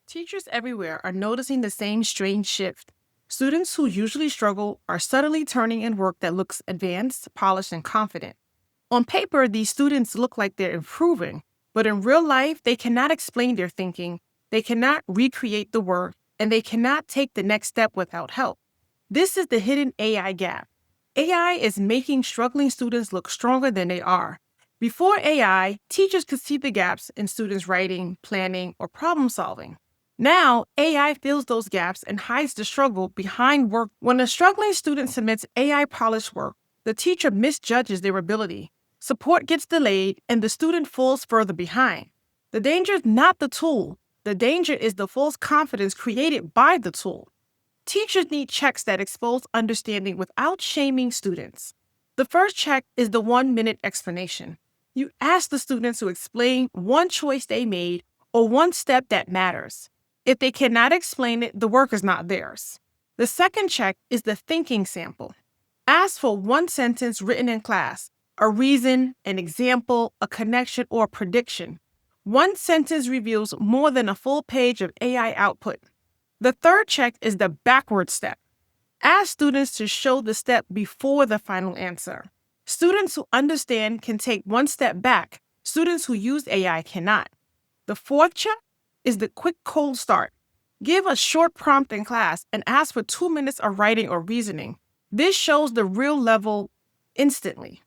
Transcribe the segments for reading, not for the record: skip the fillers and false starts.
Teachers everywhere are noticing the same strange shift. Students who usually struggle are suddenly turning in work that looks advanced, polished, and confident. On paper, these students look like they're improving, but in real life, they cannot explain their thinking, they cannot recreate the work, and they cannot take the next step without help. This is the hidden AI gap. AI is making struggling students look stronger than they are. Before AI, teachers could see the gaps in students' writing, planning, or problem solving. Now, AI fills those gaps and hides the struggle behind work. When a struggling student submits AI polished work, the teacher misjudges their ability. Support gets delayed, and the student falls further behind. The danger is not the tool. The danger is the false confidence created by the tool. Teachers need checks that expose understanding without shaming students. The first check is the 1-minute explanation. You ask the students to explain one choice they made or one step that matters. If they cannot explain it, the work is not theirs. The second check is the thinking sample. Ask for one sentence written in class, a reason, an example, a connection, or a prediction. One sentence reveals more than a full page of AI output. The third check is the backward step. Ask students to show the step before the final answer. Students who understand can take one step back. Students who use AI cannot. The fourth check is the quick cold start. Give a short prompt in class and ask for 2 minutes of writing or reasoning. This shows the real level instantly.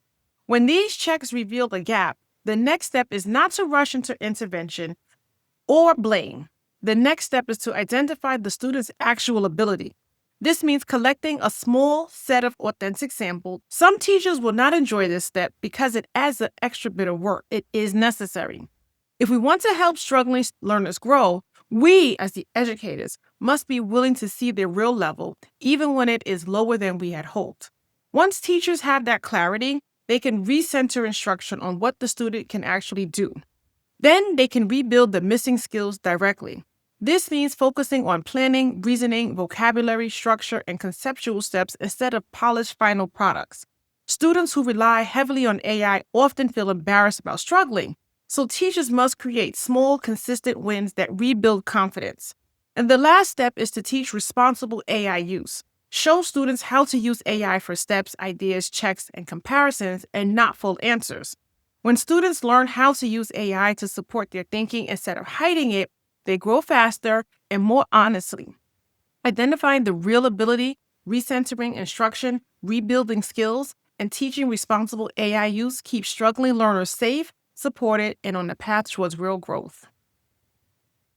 When these checks reveal the gap, the next step is not to rush into intervention or blame. The next step is to identify the student's actual ability. This means collecting a small set of authentic samples. Some teachers will not enjoy this step because it adds an extra bit of work. It is necessary. If we want to help struggling learners grow, we, as the educators, must be willing to see their real level, even when it is lower than we had hoped. Once teachers have that clarity, they can recenter instruction on what the student can actually do. Then they can rebuild the missing skills directly. This means focusing on planning, reasoning, vocabulary, structure, and conceptual steps instead of polished final products. Students who rely heavily on AI often feel embarrassed about struggling, so teachers must create small, consistent wins that rebuild confidence. And the last step is to teach responsible AI use. Show students how to use AI for steps, ideas, checks, and comparisons, and not full answers. When students learn how to use AI to support their thinking instead of hiding it, they grow faster and more honestly. Identifying the real ability, recentering instruction, rebuilding skills, and teaching responsible AI use keeps struggling learners safe, supported, and on the path towards real growth.